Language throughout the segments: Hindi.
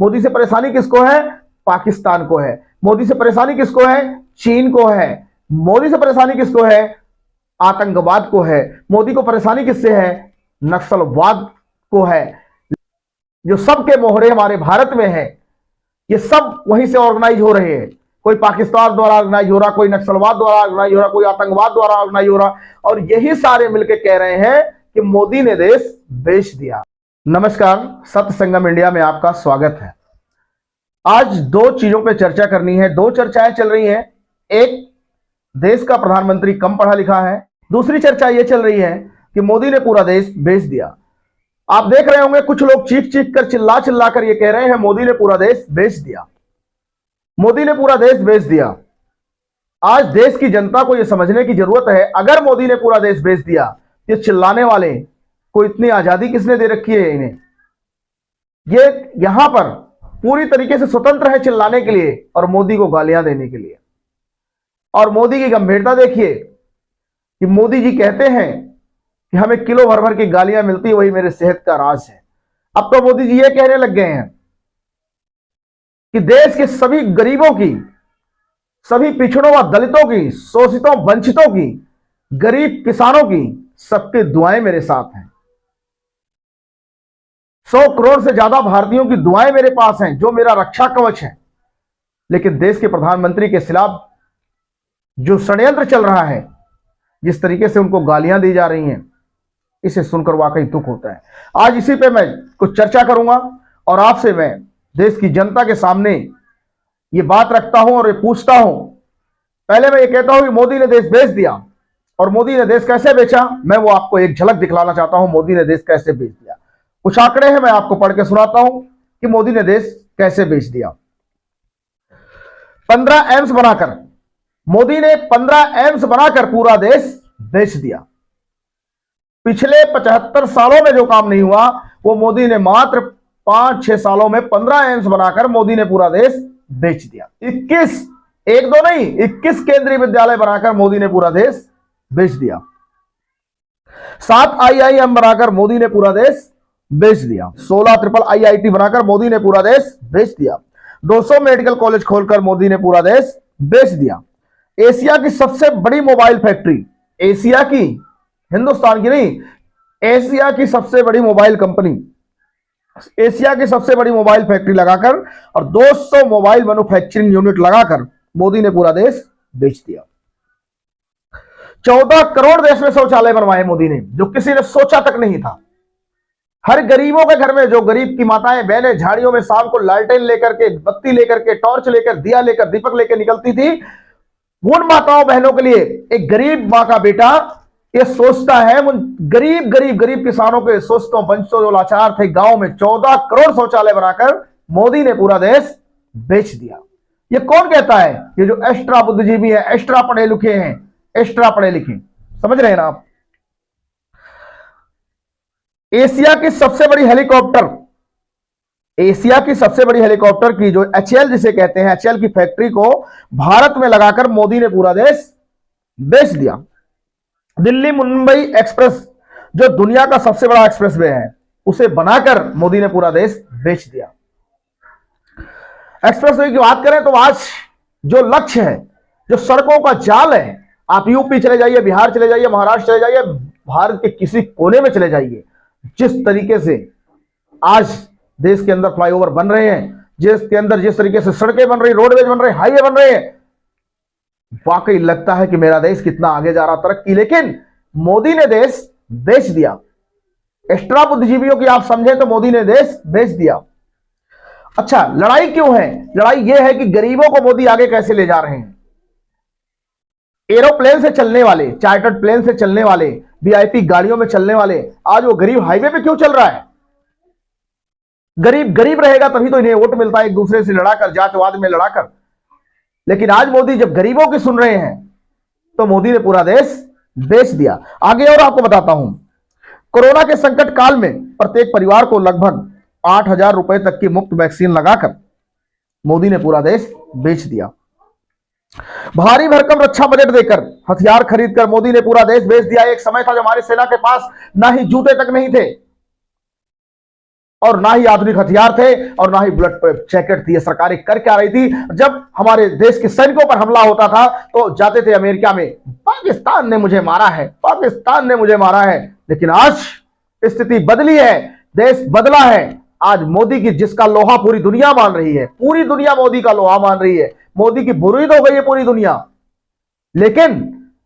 मोदी से परेशानी किसको है? पाकिस्तान को है। मोदी से परेशानी किसको है? चीन को है। मोदी से परेशानी किसको है? आतंकवाद को है। मोदी को परेशानी किससे है? नक्सलवाद को है। जो सबके मोहरे हमारे भारत में है, ये सब वहीं से ऑर्गेनाइज हो रहे हैं। कोई पाकिस्तान द्वारा ऑर्गेनाइज हो रहा, कोई नक्सलवाद द्वारा ऑर्गेनाइज हो रहा, कोई आतंकवाद द्वारा ऑर्गेनाइज हो रहा, और यही सारे मिलकर कह रहे हैं कि मोदी ने देश बेच दिया। नमस्कार, सत्य संगम इंडिया में आपका स्वागत है। आज दो चीजों पे चर्चा करनी है। दो चर्चाएं चल रही हैं। एक, देश का प्रधानमंत्री कम पढ़ा लिखा है। दूसरी चर्चा यह चल रही है कि मोदी ने पूरा देश बेच दिया। आप देख रहे होंगे कुछ लोग चीख चीख कर, चिल्ला चिल्ला कर ये कह रहे हैं मोदी ने पूरा देश बेच दिया, मोदी ने पूरा देश बेच दिया। आज देश की जनता को यह समझने की जरूरत है, अगर मोदी ने पूरा देश बेच दिया, ये चिल्लाने वाले को इतनी आजादी किसने दे रखी है? इन्हें ये यहां पर पूरी तरीके से स्वतंत्र है चिल्लाने के लिए और मोदी को गालियां देने के लिए। और मोदी की गंभीरता देखिए कि मोदी जी कहते हैं कि हमें किलो भर भर की गालियां मिलती है, वही मेरे सेहत का राज है। अब तो मोदी जी ये कहने लग गए हैं कि देश के सभी गरीबों की, सभी पिछड़ों व दलितों की, शोषितों वंचितों की, गरीब किसानों की, सबकी दुआएं मेरे साथ हैं। 100 करोड़ से ज्यादा भारतीयों की दुआएं मेरे पास हैं, जो मेरा रक्षा कवच है। लेकिन देश के प्रधानमंत्री के खिलाफ जो षड्यंत्र चल रहा है, जिस तरीके से उनको गालियां दी जा रही हैं, इसे सुनकर वाकई दुख होता है। आज इसी पे मैं कुछ चर्चा करूंगा और आपसे मैं देश की जनता के सामने ये बात रखता हूं और ये पूछता हूं। पहले मैं ये कहता हूं कि मोदी ने देश बेच दिया, और मोदी ने देश कैसे बेचा, मैं वो आपको एक झलक दिखलाना चाहता हूं। मोदी ने देश कैसे बेच दिया, कुछ आंकड़े हैं, मैं आपको पढ़ के सुनाता हूं कि मोदी ने देश कैसे बेच दिया। 15 एम्स बनाकर, मोदी ने 15 एम्स बनाकर पूरा देश बेच दिया। पिछले 75 सालों में जो काम नहीं हुआ, वो मोदी ने मात्र 5-6 सालों में 15 एम्स बनाकर मोदी ने पूरा देश बेच दिया। 21, एक दो नहीं, 21 केंद्रीय विद्यालय बनाकर मोदी ने पूरा देश बेच दिया। 7 IIM बनाकर मोदी ने पूरा देश बेच दिया। 16 ट्रिपल IIT बनाकर मोदी ने पूरा देश बेच दिया। 200 मेडिकल कॉलेज खोलकर मोदी ने पूरा देश बेच दिया। एशिया की सबसे बड़ी मोबाइल फैक्ट्री, एशिया की, हिंदुस्तान की नहीं, एशिया की सबसे बड़ी मोबाइल कंपनी, एशिया की सबसे बड़ी मोबाइल फैक्ट्री लगाकर और 200 मोबाइल मैन्युफैक्चरिंग यूनिट लगाकर मोदी ने पूरा देश बेच दिया। 14 करोड़ देश में शौचालय बनवाए मोदी ने, जो किसी ने सोचा तक नहीं था। हर गरीबों के घर में, जो गरीब की माताएं बहनें झाड़ियों में शाम को लालटेन लेकर के, बत्ती लेकर के, टॉर्च लेकर, दिया लेकर, दीपक लेकर निकलती थी, उन माताओं बहनों के लिए एक गरीब मां का बेटा ये सोचता है, उन गरीब गरीब गरीब किसानों के, शोषितों वंचितों जो लाचार थे गांव में, 14 करोड़ शौचालय बनाकर मोदी ने पूरा देश बेच दिया। ये कौन कहता है? ये जो एक्स्ट्रा बुद्धिजीवी है, एक्स्ट्रा पढ़े लिखे हैं, एक्स्ट्रा पढ़े लिखे, समझ रहे हैं ना आप। एशिया की सबसे बड़ी हेलीकॉप्टर, एशिया की सबसे बड़ी हेलीकॉप्टर की जो HAL जिसे कहते हैं, HAL की फैक्ट्री को भारत में लगाकर मोदी ने पूरा देश बेच दिया। दिल्ली मुंबई एक्सप्रेस, जो दुनिया का सबसे बड़ा एक्सप्रेसवे है, उसे बनाकर मोदी ने पूरा देश बेच दिया। एक्सप्रेसवे की बात करें तो आज जो लक्ष्य है, जो सड़कों का जाल है, आप यूपी चले जाइए, बिहार चले जाइए, महाराष्ट्र चले जाइए, भारत के किसी कोने में चले जाइए, जिस तरीके से आज देश के अंदर फ्लाईओवर बन रहे हैं, जिसके अंदर जिस तरीके से सड़कें बन रही, रोडवेज बन रहे, हाईवे बन रहे हैं, वाकई लगता है कि मेरा देश कितना आगे जा रहा, तरक्की। लेकिन मोदी ने देश बेच दिया। एक्स्ट्रा बुद्धिजीवियों की आप समझें तो मोदी ने देश बेच दिया। अच्छा, लड़ाई क्यों है? लड़ाई यह है कि गरीबों को मोदी आगे कैसे ले जा रहे हैं। एरोप्लेन से चलने वाले, चार्टर्ड प्लेन से चलने वाले, VIP गाड़ियों में चलने वाले, आज वो गरीब हाईवे पे क्यों चल रहा है? गरीब गरीब रहेगा तभी तो इन्हें वोट मिलता है, एक दूसरे से लड़ाकर, जातवाद में लड़ाकर। लेकिन आज मोदी जब गरीबों की सुन रहे हैं तो मोदी ने पूरा देश बेच दिया। आगे और आपको बताता हूं, कोरोना के संकट काल में प्रत्येक परिवार को लगभग 8,000 रुपए तक की मुफ्त वैक्सीन लगाकर मोदी ने पूरा देश बेच दिया। भारी भरकम रक्षा बजट देकर, हथियार खरीदकर मोदी ने पूरा देश बेच दिया। एक समय था जब हमारी सेना के पास ना ही जूते तक नहीं थे, और ना ही आधुनिक हथियार थे और ना ही बुलेट प्रूफ जैकेट थी। ये सरकारें कर क्या रही थी? जब हमारे देश के सैनिकों पर हमला होता था तो जाते थे अमेरिका में, पाकिस्तान ने मुझे मारा है, पाकिस्तान ने मुझे मारा है। लेकिन आज स्थिति बदली है, देश बदला है। आज मोदी की जिसका लोहा पूरी दुनिया मान रही है, पूरी दुनिया मोदी का लोहा मान रही है, मोदी की बुरीद हो गई है पूरी दुनिया। लेकिन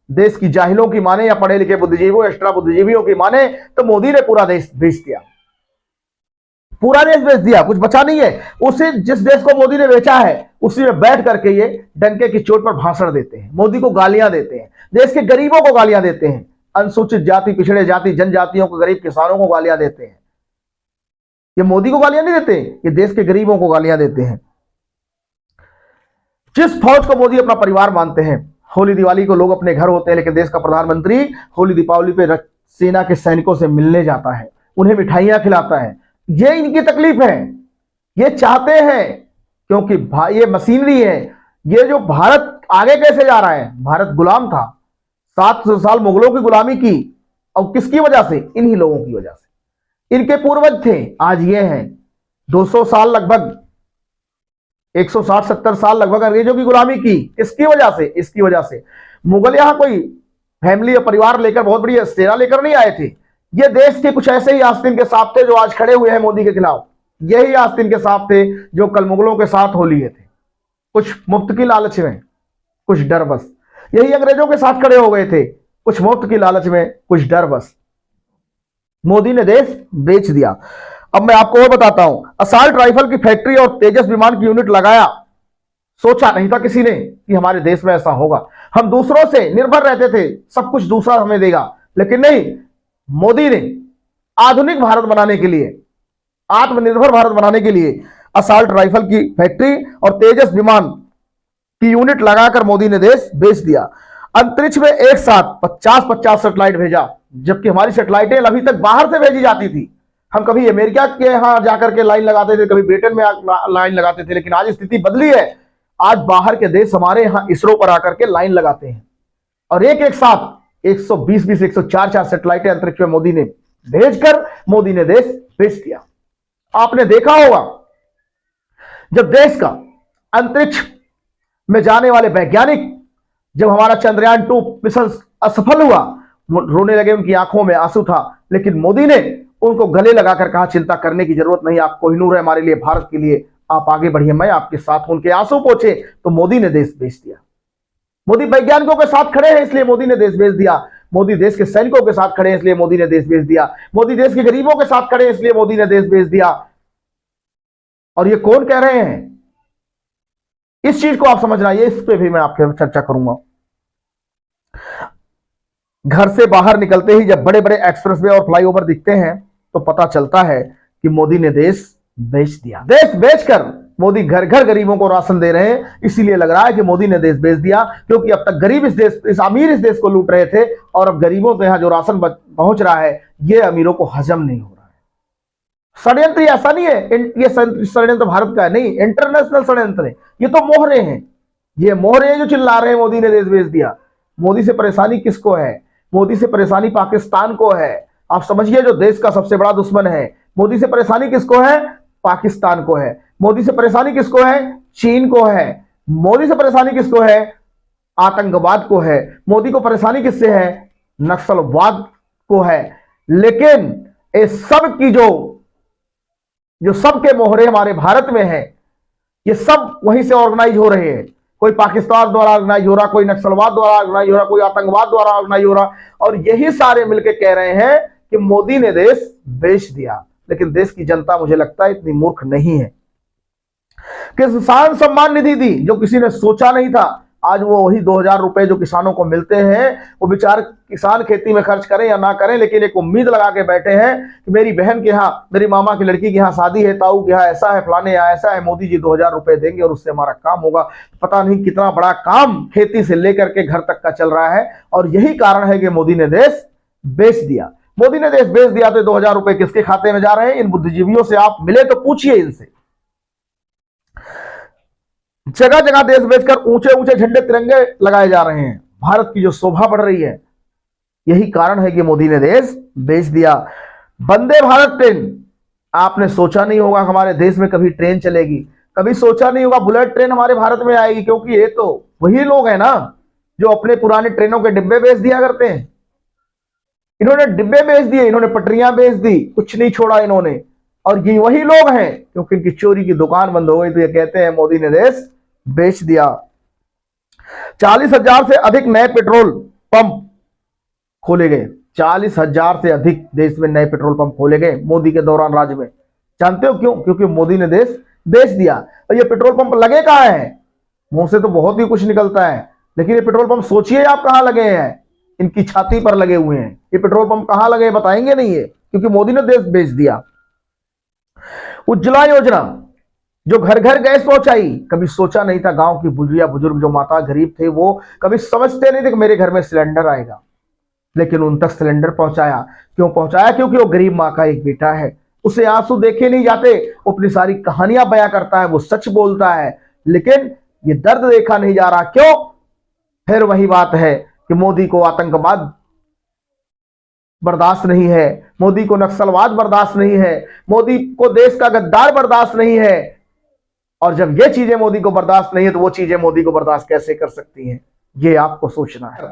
देश की जाहिलों की माने या पढ़े लिखे बुद्धिजीवियों, एक्स्ट्रा बुद्धिजीवियों की माने तो मोदी ने पूरा देश बेच दिया, पूरा देश बेच दिया, कुछ बचा नहीं है। उसी जिस देश को मोदी ने बेचा है उसी में बैठ करके ये डंके की चोट पर भाषण देते हैं, मोदी को गालियां देते हैं, देश के गरीबों को गालियां देते हैं, अनुसूचित जाति, पिछड़े जाति, जनजातियों को, गरीब किसानों को गालियां देते हैं। ये मोदी को गालियां नहीं देते, ये देश के गरीबों को गालियां देते हैं। जिस फौज को मोदी अपना परिवार मानते हैं, होली दिवाली को लोग अपने घर होते हैं, लेकिन देश का प्रधानमंत्री होली दीपावली पे सेना के सैनिकों से मिलने जाता है, उन्हें मिठाइयां खिलाता है। ये इनकी तकलीफ है, ये चाहते हैं, क्योंकि ये मशीनरी है। ये जो भारत आगे कैसे जा रहा है, भारत गुलाम था, 700 साल मुगलों की गुलामी की, और किसकी वजह से? इन्हीं लोगों की वजह से। इनके पूर्वज थे, आज ये हैं। 200 साल लगभग, 160-70 साल लगभग अंग्रेजों की गुलामी की, किसकी वजह से? इसकी वजह से। मुगल यहां कोई फैमिली या परिवार लेकर, बहुत बड़ी सेना लेकर नहीं आए थे। ये देश के कुछ ऐसे ही आस्तीन के सांप थे जो आज खड़े हुए हैं मोदी के खिलाफ। यही आस्तीन के सांप थे जो कल मुगलों के साथ हो लिए थे, कुछ मुफ्त की लालच में, कुछ डर बस। यही अंग्रेजों के साथ खड़े हो गए थे, कुछ मुफ्त की लालच में, कुछ डर बस। मोदी ने देश बेच दिया। अब मैं आपको वो बताता हूं, असाल्ट राइफल की फैक्ट्री और तेजस विमान की यूनिट लगाया। सोचा नहीं था किसी ने कि हमारे देश में ऐसा होगा। हम दूसरों से निर्भर रहते थे, सब कुछ दूसरा हमें देगा, लेकिन नहीं, मोदी ने आधुनिक भारत बनाने के लिए, आत्मनिर्भर भारत बनाने के लिए असाल्ट राइफल की फैक्ट्री और तेजस विमान की यूनिट लगाकर मोदी ने देश बेच दिया। अंतरिक्ष में एक साथ 50-50 सैटेलाइट भेजा, जबकि हमारी सैटेलाइटें अभी तक बाहर से भेजी जाती थी। हम कभी अमेरिका के यहां जाकर के लाइन लगाते थे, कभी ब्रिटेन में लाइन लगाते थे, लेकिन आज स्थिति बदली है। आज बाहर के देश हमारे यहां इसरो पर आकर के लाइन लगाते हैं, और एक एक साथ 120-120, 104 सैटेलाइटें अंतरिक्ष में मोदी ने भेजकर मोदी ने देश बेच दिया। आपने देखा होगा, जब देश का अंतरिक्ष में जाने वाले वैज्ञानिक, जब हमारा चंद्रयान 2 मिशन असफल हुआ, रोने लगे, उनकी आंखों में आंसू था, लेकिन मोदी ने उनको गले लगाकर कहा, चिंता करने की जरूरत नहीं, आप कोहिनूर है हमारे लिए, भारत के लिए, आप आगे बढ़िए, मैं आपके साथ हूं। उनके आंसू पहुंचे तो मोदी ने देश बेच दिया। मोदी वैज्ञानिकों के साथ खड़े हैं इसलिए मोदी ने देश बेच दिया। मोदी देश के सैनिकों के साथ खड़े हैं इसलिए मोदी ने देश बेच दिया। मोदी देश के गरीबों के साथ खड़े हैं इसलिए मोदी ने देश बेच दिया। और ये कौन कह रहे हैं, इस चीज को आप समझना, ये इस पे भी मैं आपके चर्चा करूंगा। घर से बाहर निकलते ही जब बड़े बड़े एक्सप्रेसवे और फ्लाईओवर दिखते हैं तो पता चलता है कि मोदी ने देश बेच दिया। देश बेचकर मोदी घर घर गरीबों को राशन दे रहे हैं, इसीलिए लग रहा है कि मोदी ने देश बेच दिया, क्योंकि अब तक गरीब इस अमीर इस देश को लूट रहे थे, और अब गरीबों के यहां जो राशन पहुंच रहा है ये अमीरों को हजम नहीं हो रहा है। षड्यंत्र ऐसा नहीं है, ये षड्यंत्र भारत का है, नहीं, इंटरनेशनल षड्यंत्र है। ये तो मोहरे हैं, ये मोहरे हैं जो चिल्ला रहे हैं मोदी ने देश बेच दिया। मोदी से परेशानी किसको है? मोदी से परेशानी पाकिस्तान को है। आप समझिए, जो देश का सबसे बड़ा दुश्मन है, मोदी से परेशानी किसको है? पाकिस्तान को है। मोदी से परेशानी किसको है? चीन को है। मोदी से परेशानी किसको है? आतंकवाद को है। मोदी को परेशानी किससे है? नक्सलवाद को है। लेकिन इस सब की जो सबके मोहरे हमारे भारत में है, ये सब वहीं से ऑर्गेनाइज हो रहे हैं। कोई पाकिस्तान द्वारा ऑर्गेनाइज हो रहा, कोई नक्सलवाद द्वारा ऑर्गेनाइज हो रहा, कोई आतंकवाद द्वारा ऑर्गेनाइज हो रहा, और यही सारे मिलकर कह रहे हैं कि मोदी ने देश बेच दिया। लेकिन देश की जनता, मुझे लगता है, इतनी मूर्ख नहीं है। किसान सम्मान निधि दी, जो किसी ने सोचा नहीं था, आज वो वही 2000 रुपए जो किसानों को मिलते हैं, वो बेचारे किसान खेती में खर्च करें या ना करें, लेकिन एक उम्मीद लगा के बैठे हैं कि मेरी बहन के यहाँ, मेरी मामा की लड़की के यहाँ शादी है, ताऊ के यहाँ ऐसा है, फलाने यहाँ ऐसा है, मोदी जी 2000 रुपए देंगे और उससे हमारा काम होगा। पता नहीं कितना बड़ा काम खेती से लेकर के घर तक का चल रहा है, और यही कारण है कि मोदी ने देश बेच दिया। मोदी ने देश बेच दिया तो 2000 रुपए किसके खाते में जा रहे हैं? इन बुद्धिजीवियों से आप मिले तो पूछिए इनसे। जगह जगह देश बेचकर ऊंचे ऊंचे झंडे तिरंगे लगाए जा रहे हैं। भारत की जो शोभा बढ़ रही है, यही कारण है कि मोदी ने देश बेच दिया। वंदे भारत ट्रेन आपने सोचा नहीं होगा हमारे देश में कभी ट्रेन चलेगी, कभी सोचा नहीं होगा बुलेट ट्रेन हमारे भारत में आएगी, क्योंकि ये तो वही लोग हैं ना जो अपने पुराने ट्रेनों के डिब्बे बेच दिया करते हैं। इन्होंने डिब्बे बेच दिए, इन्होंने पटरियां बेच दी, कुछ नहीं छोड़ा इन्होंने। और ये वही लोग हैं, क्योंकि इनकी चोरी की दुकान बंद हो गई तो ये कहते हैं मोदी ने देश बेच दिया। 40,000 से अधिक नए पेट्रोल पंप खोले गए। 40,000 से अधिक देश में नए पेट्रोल पंप खोले गए मोदी के दौरान राज्य में। जानते हो क्यों? क्योंकि मोदी ने देश बेच दिया। और ये पेट्रोल पंप लगे कहां हैं? मुंह से तो बहुत ही कुछ निकलता है, लेकिन ये पेट्रोल पंप सोचिए आप कहां लगे हैं। इनकी छाती पर लगे हुए हैं। ये पेट्रोल पंप कहां लगे बताएंगे नहीं है, क्योंकि मोदी ने देश बेच दिया। उज्ज्वला योजना जो घर घर गैस पहुंचाई, कभी सोचा नहीं था गांव की बुजुर्ग बुजुर्ग जो माता गरीब थे वो कभी समझते नहीं थे कि मेरे घर में सिलेंडर आएगा, लेकिन उन तक सिलेंडर पहुंचाया। क्यों पहुंचाया? क्योंकि वो गरीब माँ का एक बेटा है, उसे आंसू देखे नहीं जाते, वो अपनी सारी कहानियां बयां करता है, वो सच बोलता है, लेकिन ये दर्द देखा नहीं जा रहा। क्यों? फिर वही बात है कि मोदी को आतंकवाद बर्दाश्त नहीं है, मोदी को नक्सलवाद बर्दाश्त नहीं है, मोदी को देश का गद्दार बर्दाश्त नहीं है। और जब ये चीजें मोदी को बर्दाश्त नहीं है तो वो चीजें मोदी को बर्दाश्त कैसे कर सकती हैं, ये आपको सोचना है।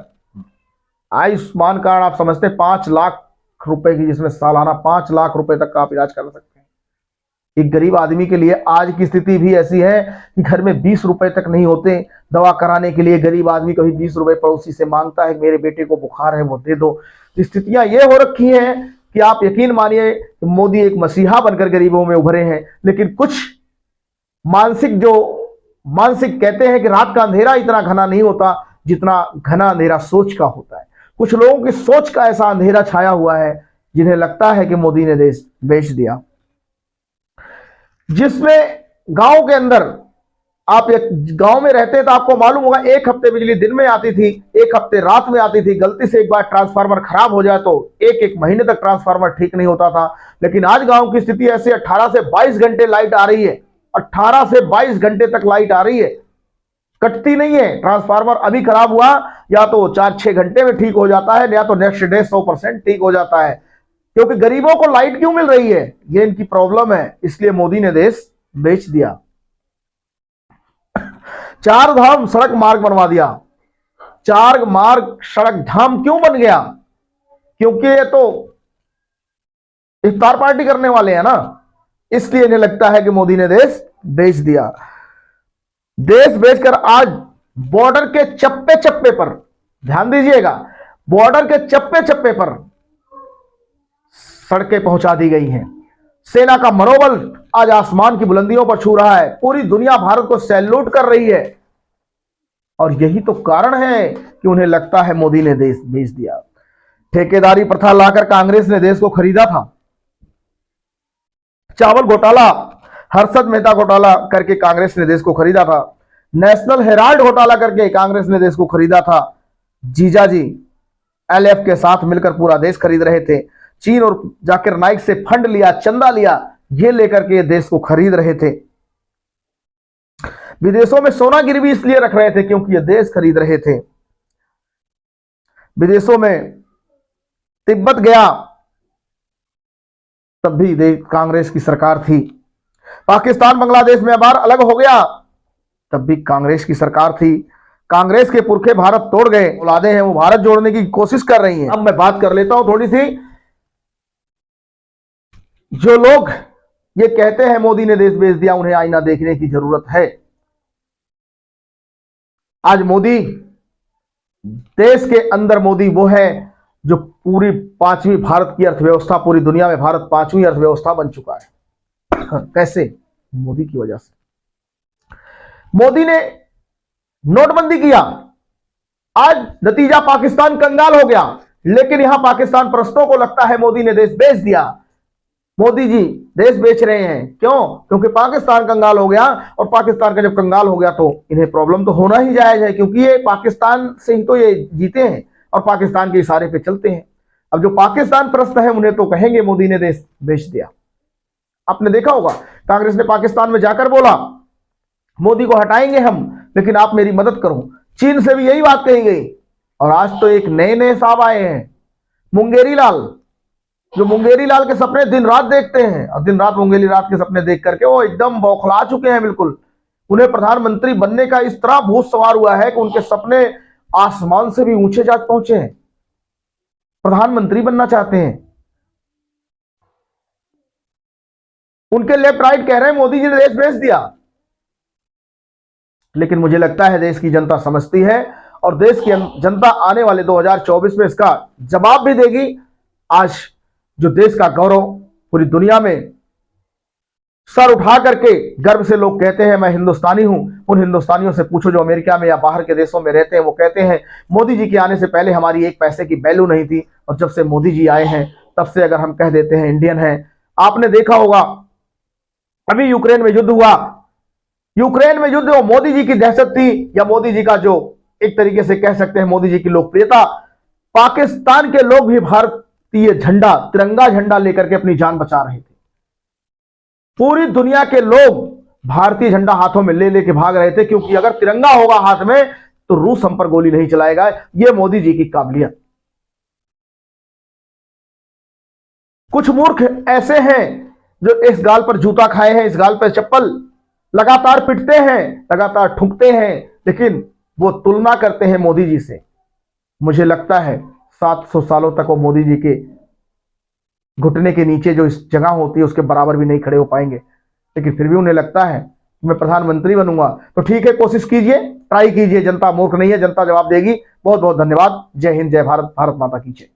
आयुष्मान कार्ड आप समझते हैं 5 लाख रुपए की, जिसमें सालाना 5 लाख रुपए तक का आप इलाज करा सकते हैं। एक गरीब आदमी के लिए आज की स्थिति भी ऐसी है कि घर में 20 रुपए तक नहीं होते दवा कराने के लिए। गरीब आदमी कभी 20 रुपए पड़ोसी से मांगता है, मेरे बेटे को बुखार है वो दे दो। स्थितियां ये हो रखी हैं कि आप यकीन मानिए मोदी एक मसीहा बनकर गरीबों में उभरे हैं, लेकिन कुछ मानसिक कहते हैं कि रात का अंधेरा इतना घना नहीं होता जितना घना अंधेरा सोच का होता है। कुछ लोगों की सोच का ऐसा अंधेरा छाया हुआ है जिन्हें लगता है कि मोदी ने देश बेच दिया। जिसमें गांव के अंदर, आप एक गांव में रहते हैं तो आपको मालूम होगा, एक हफ्ते बिजली दिन में आती थी, एक हफ्ते रात में आती थी। गलती से एक बार ट्रांसफार्मर खराब हो जाए तो एक महीने तक ट्रांसफार्मर ठीक नहीं होता था। लेकिन आज गांव की स्थिति ऐसे 18 से 22 घंटे लाइट आ रही है, 18 से 22 घंटे तक लाइट आ रही है, कटती नहीं है। ट्रांसफार्मर अभी खराब हुआ या तो 4-6 घंटे में ठीक हो जाता है, या तो नेक्स्ट डे 100% ठीक हो जाता है। क्योंकि गरीबों को लाइट क्यों मिल रही है, ये इनकी प्रॉब्लम है, इसलिए मोदी ने देश बेच दिया। 4 धाम सड़क मार्ग बनवा दिया। 4 मार्ग सड़क धाम क्यों बन गया? क्योंकि ये तो इफ्तार पार्टी करने वाले हैं ना, इसलिए इन्हें लगता है कि मोदी ने देश बेच दिया। देश बेचकर आज बॉर्डर के चप्पे चप्पे पर, ध्यान दीजिएगा, बॉर्डर के चप्पे चप्पे पर सड़कें पहुंचा दी गई हैं। सेना का मनोबल आज आसमान की बुलंदियों पर छू रहा है। पूरी दुनिया भारत को सैल्यूट कर रही है। और यही तो कारण है कि उन्हें लगता है मोदी ने देश बेच दिया। ठेकेदारी प्रथा लाकर कांग्रेस ने देश को खरीदा था। चावल घोटाला, हर्षद मेहता घोटाला करके कांग्रेस ने देश को खरीदा था। नेशनल हेराल्ड घोटाला करके कांग्रेस ने देश को खरीदा था। जीजाजी एलएफ के साथ मिलकर पूरा देश खरीद रहे थे। चीन और जाकिर नाइक से फंड लिया, चंदा लिया, ये लेकर के देश को खरीद रहे थे। विदेशों में सोना गिरवी इसलिए रख रहे थे क्योंकि ये देश खरीद रहे थे। विदेशों में तिब्बत गया तब भी कांग्रेस की सरकार थी। पाकिस्तान बांग्लादेश में बार अलग हो गया तब भी कांग्रेस की सरकार थी। कांग्रेस के पुरखे भारत तोड़ गए, औलादे हैं वो भारत जोड़ने की कोशिश कर रही हैं। अब मैं बात कर लेता हूं थोड़ी सी, जो लोग ये कहते हैं मोदी ने देश बेच दिया, उन्हें आईना देखने की जरूरत है। आज मोदी, देश के अंदर मोदी वो है जो पूरी 5वीं भारत की अर्थव्यवस्था, पूरी दुनिया में भारत 5वीं अर्थव्यवस्था बन चुका है। कैसे? मोदी की वजह से। मोदी ने नोटबंदी किया, आज नतीजा पाकिस्तान कंगाल हो गया। लेकिन यहां पाकिस्तान परस्तों को लगता है मोदी ने देश बेच दिया। मोदी जी देश बेच रहे हैं, क्यों? क्योंकि पाकिस्तान कंगाल हो गया, और पाकिस्तान का जब कंगाल हो गया तो इन्हें प्रॉब्लम तो होना ही जायज है, क्योंकि ये पाकिस्तान से ही तो ये जीते हैं और पाकिस्तान के इशारे पे चलते हैं। अब जो पाकिस्तान परस्त है उन्हें तो कहेंगे मोदी ने देश बेच दिया। आपने देखा होगा कांग्रेस ने पाकिस्तान में जाकर बोला मोदी को हटाएंगे हम, लेकिन आप मेरी मदद करो। चीन से भी यही बात कही गई। और आज तो एक नए साहब आए हैं, मुंगेरी लाल, जो मुंगेरी लाल के सपने दिन रात देखते हैं, और दिन रात मुंगेरी रात के सपने देख करके वो एकदम बौखला चुके हैं बिल्कुल। उन्हें प्रधानमंत्री बनने का इस तरह भूत सवार हुआ है कि उनके सपने आसमान से भी ऊंचे जा पहुंचे हैं, प्रधानमंत्री बनना चाहते हैं। उनके लेफ्ट राइट कह रहे हैं मोदी जी ने देश बेच दिया, लेकिन मुझे लगता है देश की जनता समझती है और देश की जनता आने वाले 2024 में इसका जवाब भी देगी। आज जो देश का गौरव पूरी दुनिया में सर उठा करके गर्व से लोग कहते हैं मैं हिंदुस्तानी हूं, उन हिंदुस्तानियों से पूछो जो अमेरिका में या बाहर के देशों में रहते हैं, वो कहते हैं मोदी जी के आने से पहले हमारी एक पैसे की वैल्यू नहीं थी, और जब से मोदी जी आए हैं तब से अगर हम कह देते हैं इंडियन है। आपने देखा होगा अभी यूक्रेन में युद्ध हुआ, यूक्रेन में युद्ध मोदी जी की दहशत थी, या मोदी जी का जो एक तरीके से कह सकते हैं मोदी जी की लोकप्रियता, पाकिस्तान के लोग भी भारतीय झंडा तिरंगा झंडा लेकर के अपनी जान बचा रहे थे। पूरी दुनिया के लोग भारतीय झंडा हाथों में ले लेके भाग रहे थे, क्योंकि अगर तिरंगा होगा हाथ में तो रूस हम पर गोली नहीं चलाएगा। यह मोदी जी की काबिलियत। कुछ मूर्ख ऐसे हैं जो इस गाल पर जूता खाए हैं, इस गाल पर चप्पल लगातार पिटते हैं, लगातार ठुकते हैं, लेकिन वो तुलना करते हैं मोदी जी से। मुझे लगता है 700 सालों तक वो मोदी जी के घुटने के नीचे जो इस जगह होती है उसके बराबर भी नहीं खड़े हो पाएंगे, लेकिन फिर भी उन्हें लगता है कि मैं प्रधानमंत्री बनूंगा। तो ठीक है, कोशिश कीजिए, ट्राई कीजिए, जनता मूर्ख नहीं है, जनता जवाब देगी। बहुत बहुत धन्यवाद। जय हिंद, जय भारत, भारत माता की जय।